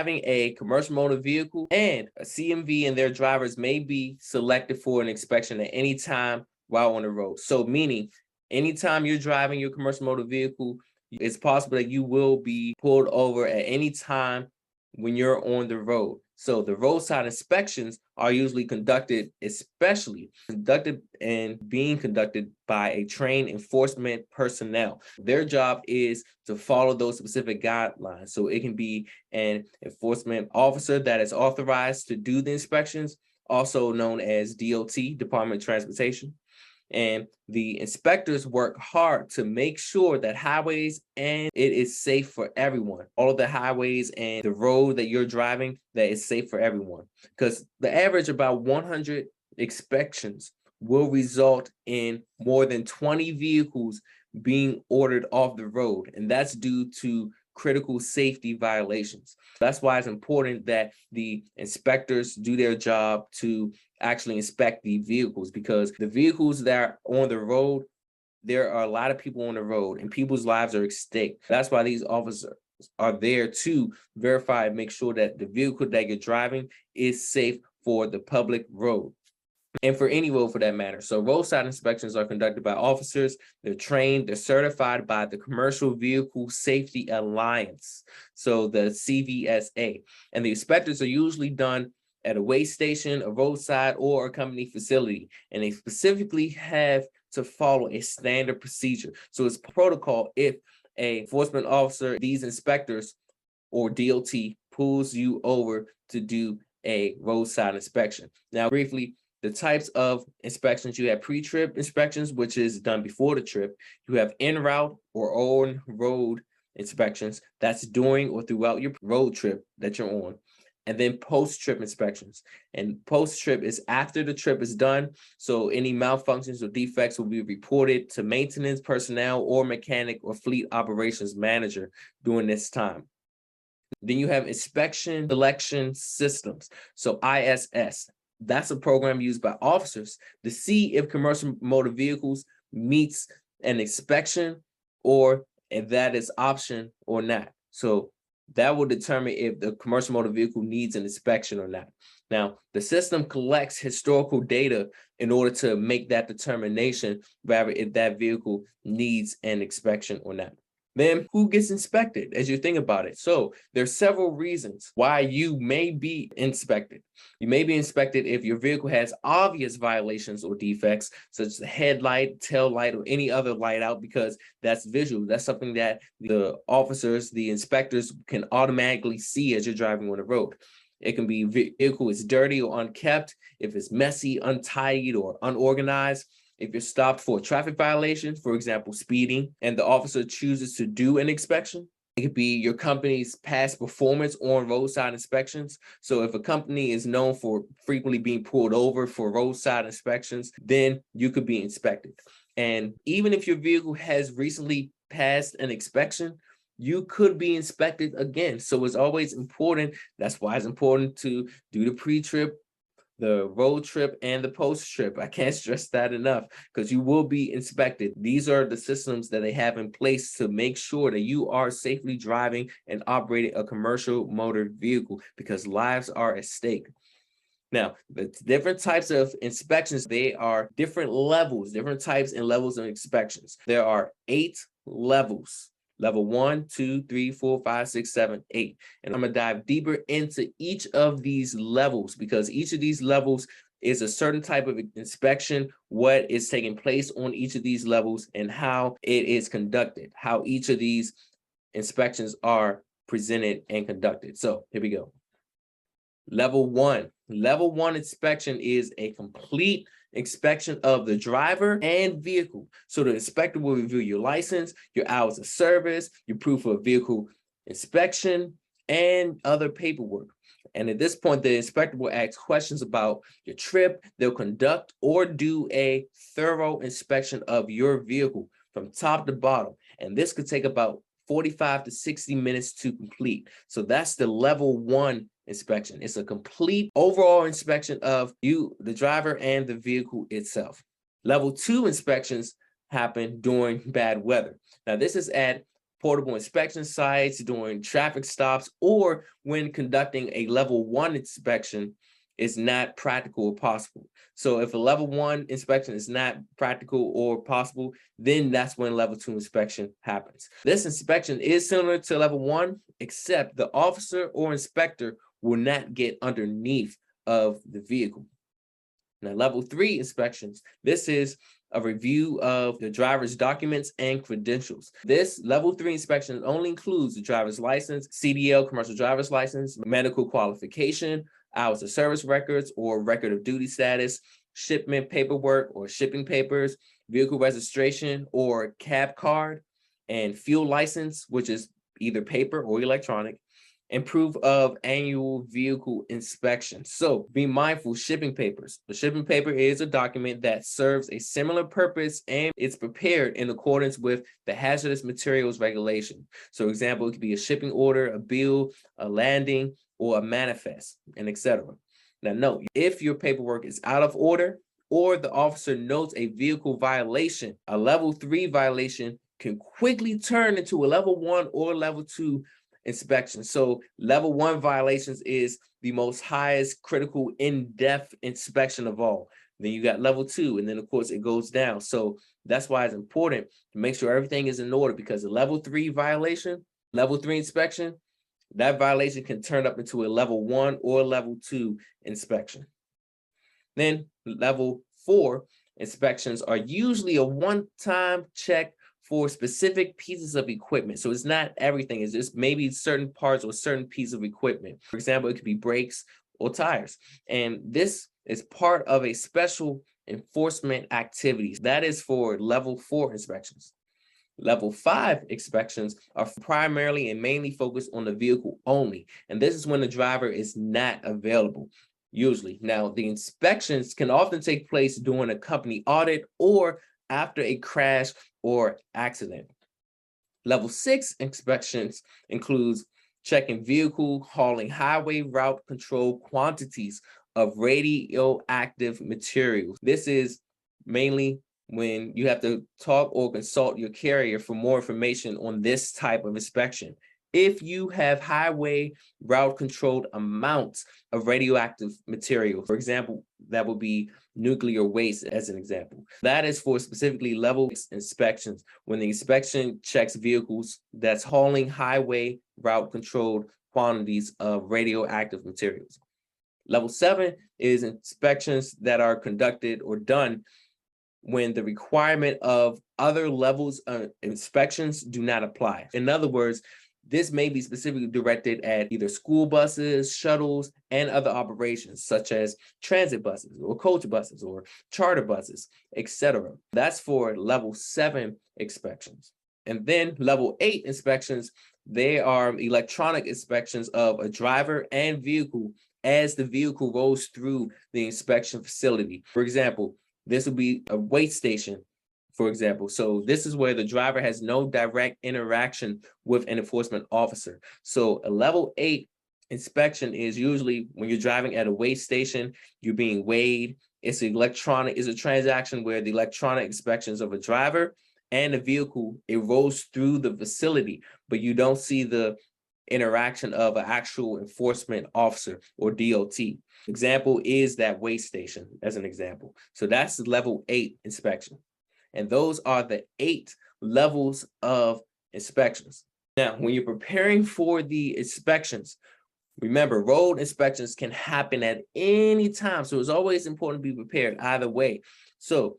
driving a commercial motor vehicle, and a CMV and their drivers may be selected for an inspection at any time while on the road. So meaning anytime you're driving your commercial motor vehicle, it's possible that you will be pulled over at any time when you're on the road. So the roadside inspections are usually especially conducted by a trained enforcement personnel. Their job is to follow those specific guidelines. So it can be an enforcement officer that is authorized to do the inspections, also known as DOT, Department of Transportation. And the inspectors work hard to make sure that highways and it is safe for everyone. All of the highways and the road that you're driving, that is safe for everyone. Because the average about 100 inspections will result in more than 20 vehicles being ordered off the road. And that's due to critical safety violations. That's why it's important that the inspectors do their job to actually inspect the vehicles, because the vehicles that are on the road, there are a lot of people on the road and people's lives are at stake. That's why these officers are there to verify and make sure that the vehicle that you're driving is safe for the public road, and for any road for that matter. So roadside inspections are conducted by officers. They're trained, they're certified by the Commercial Vehicle Safety Alliance, so the CVSA. And the inspectors are usually done at a weigh station, a roadside, or a company facility. And they specifically have to follow a standard procedure. So it's protocol if a enforcement officer, these inspectors or DOT pulls you over to do a roadside inspection. Now, briefly, the types of inspections: you have pre-trip inspections, which is done before the trip. You have en route or on-road inspections. That's during or throughout your road trip that you're on. And then post-trip inspections. And post-trip is after the trip is done. So any malfunctions or defects will be reported to maintenance personnel or mechanic or fleet operations manager during this time. Then you have inspection selection systems. So ISS. That's a program used by officers to see if commercial motor vehicles meets an inspection or if that is option or not. So that will determine if the commercial motor vehicle needs an inspection or not. Now, the system collects historical data in order to make that determination, whether if that vehicle needs an inspection or not. Then who gets inspected as you think about it? So there's several reasons why you may be inspected. You may be inspected if your vehicle has obvious violations or defects, such as a headlight, tail light, or any other light out, because that's visual. That's something that the officers, the inspectors can automatically see as you're driving on the road. It can be vehicle is dirty or unkept, if it's messy, untidied, or unorganized. If you're stopped for a traffic violation, for example, speeding, and the officer chooses to do an inspection. It could be your company's past performance on roadside inspections. So if a company is known for frequently being pulled over for roadside inspections, then you could be inspected. And even if your vehicle has recently passed an inspection, you could be inspected again. So it's always important. That's why it's important to do the pre-trip, the road trip, and the post trip. I can't stress that enough, because you will be inspected. These are the systems that they have in place to make sure that you are safely driving and operating a commercial motor vehicle, because lives are at stake. Now, the different types of inspections, they are different levels, different types and levels of inspections. There are 8 levels. Level 1, 2, 3, 4, 5, 6, 7, 8. And I'm going to dive deeper into each of these levels, because each of these levels is a certain type of inspection, what is taking place on each of these levels, and how it is conducted, how each of these inspections are presented and conducted. So here we go. Level 1. Level 1 inspection is a complete inspection of the driver and vehicle. So the inspector will review your license, your hours of service, your proof of vehicle inspection, and other paperwork. And at this point, the inspector will ask questions about your trip. They'll conduct or do a thorough inspection of your vehicle from top to bottom. And this could take about 45 to 60 minutes to complete. So that's the level 1 inspection. It's a complete overall inspection of you, the driver, and the vehicle itself. Level 2 inspections happen during bad weather. Now, this is at portable inspection sites, during traffic stops, or when conducting a level 1 inspection is not practical or possible. So if a level 1 inspection is not practical or possible, then that's when level 2 inspection happens. This inspection is similar to level 1, except the officer or inspector will not get underneath of the vehicle. Now, level 3 inspections, this is a review of the driver's documents and credentials. This level 3 inspection only includes the driver's license, CDL, commercial driver's license, medical qualification, hours of service records or record of duty status, shipment paperwork or shipping papers, vehicle registration or cab card, and fuel license, which is either paper or electronic, and proof of annual vehicle inspection. So be mindful, shipping papers. The shipping paper is a document that serves a similar purpose and it's prepared in accordance with the hazardous materials regulation. So example, it could be a shipping order, a bill, a landing, or a manifest, and etc. Now note, if your paperwork is out of order or the officer notes a vehicle violation, a level 3 violation can quickly turn into a level 1 or level 2 inspection. So level 1 violations is the most highest critical in-depth inspection of all. Then you got level 2, and then of course it goes down. So that's why it's important to make sure everything is in order, because a level 3 violation, level 3 inspection, that violation can turn up into a level 1 or level 2 inspection. Then level 4 inspections are usually a one-time check for specific pieces of equipment. So it's not everything, it's just maybe certain parts or certain pieces of equipment. For example, it could be brakes or tires. And this is part of a special enforcement activities. That is for level 4 inspections. Level 5 inspections are primarily and mainly focused on the vehicle only. And this is when the driver is not available, usually. Now, the inspections can often take place during a company audit or after a crash or accident. Level 6 inspections includes checking vehicle hauling highway route control quantities of radioactive materials. This is mainly when you have to talk or consult your carrier for more information on this type of inspection. If you have highway route controlled amounts of radioactive material, for example, that would be nuclear waste as an example. That is for specifically level inspections, when the inspection checks vehicles that's hauling highway route controlled quantities of radioactive materials. Level 7 is inspections that are conducted or done when the requirement of other levels of inspections do not apply. In other words, this may be specifically directed at either school buses, shuttles, and other operations such as transit buses or coach buses or charter buses, etc. That's for level 7 inspections. And then level 8 inspections, they are electronic inspections of a driver and vehicle as the vehicle goes through the inspection facility. For example, this would be a wait station, for example. So this is where the driver has no direct interaction with an enforcement officer. So a level 8 inspection is usually when you're driving at a weigh station, you're being weighed. It's a transaction where the electronic inspections of a driver and a vehicle, it rolls through the facility, but you don't see the interaction of an actual enforcement officer or DOT. Example is that weigh station as an example. So that's level 8 inspection. And those are the 8 levels of inspections. Now, when you're preparing for the inspections, remember, road inspections can happen at any time. So it's always important to be prepared either way. So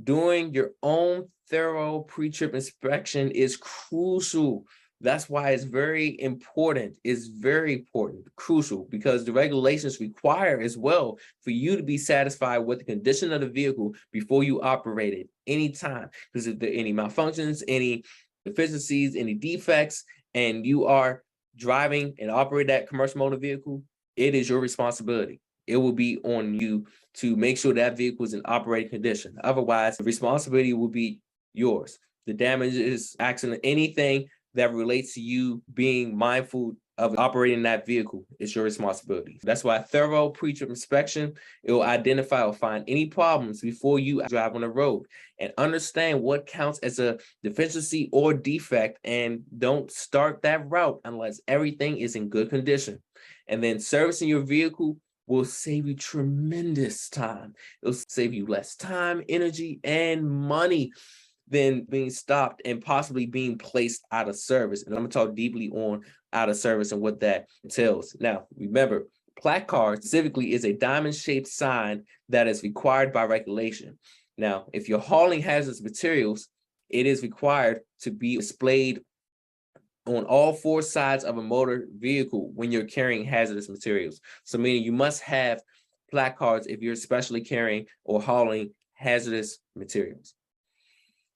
doing your own thorough pre-trip inspection is crucial. That's why it's very important. It's very important, crucial, because the regulations require as well for you to be satisfied with the condition of the vehicle before you operate it anytime. Because if there are any malfunctions, any deficiencies, any defects, and you are driving and operate that commercial motor vehicle, it is your responsibility. It will be on you to make sure that vehicle is in operating condition. Otherwise, the responsibility will be yours. The damages, accident, anything that relates to you being mindful of operating that vehicle is your responsibility. That's why a thorough pre-trip inspection, it will identify or find any problems before you drive on the road, and understand what counts as a deficiency or defect, and don't start that route unless everything is in good condition. And then servicing your vehicle will save you tremendous time. It'll save you less time, energy, and money than being stopped and possibly being placed out of service. And I'm gonna talk deeply on out of service and what that entails. Now, remember, plaque card specifically is a diamond-shaped sign that is required by regulation. Now, if you're hauling hazardous materials, it is required to be displayed on all four sides of a motor vehicle when you're carrying hazardous materials. So meaning you must have plaque cards if you're especially carrying or hauling hazardous materials.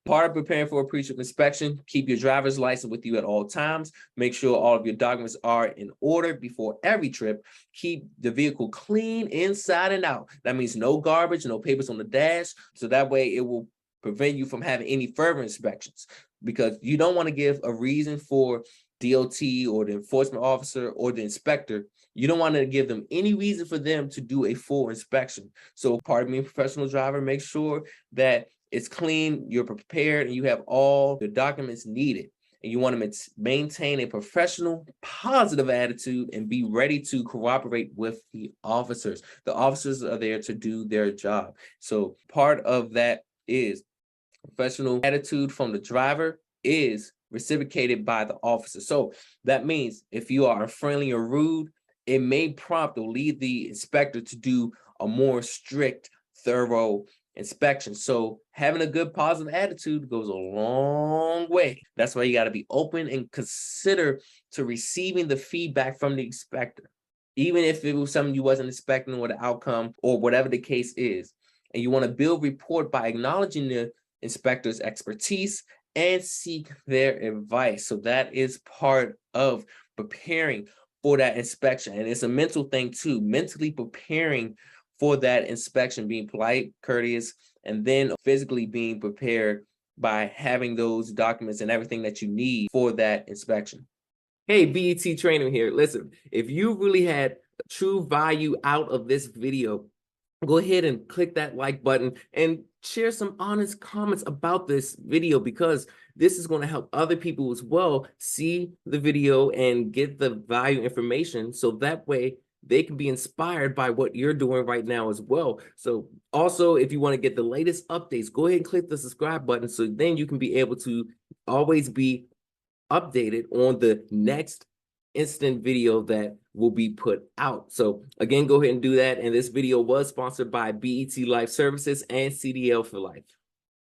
Part of preparing for a pre-trip inspection, keep your driver's license with you at all times. Make sure all of your documents are in order before every trip. Keep the vehicle clean inside and out. That means no garbage, no papers on the dash. So that way it will prevent you from having any further inspections, because you don't want to give a reason for DOT or the enforcement officer or the inspector. You don't want to give them any reason for them to do a full inspection. So part of being a professional driver, make sure that it's clean, you're prepared, and you have all the documents needed. And you want to maintain a professional, positive attitude and be ready to cooperate with the officers. The officers are there to do their job. So part of that is professional attitude from the driver is reciprocated by the officer. So that means if you are unfriendly or rude, it may prompt or lead the inspector to do a more strict, thorough inspection. So having a good positive attitude goes a long way. That's why you got to be open and consider to receiving the feedback from the inspector, even if it was something you wasn't expecting or the outcome or whatever the case is. And you want to build rapport by acknowledging the inspector's expertise and seek their advice. So that is part of preparing for that inspection. And it's a mental thing too, mentally preparing for that inspection, being polite, courteous, and then physically being prepared by having those documents and everything that you need for that inspection. Hey, BET Trainer here. Listen, if you really had true value out of this video, go ahead and click that like button and share some honest comments about this video, because this is going to help other people as well see the video and get the value information, so that way they can be inspired by what you're doing right now as well. So also, if you want to get the latest updates, go ahead and click the subscribe button, so then you can be able to always be updated on the next instant video that will be put out. So again, go ahead and do that. And this video was sponsored by BET Life Services and CDL for Life.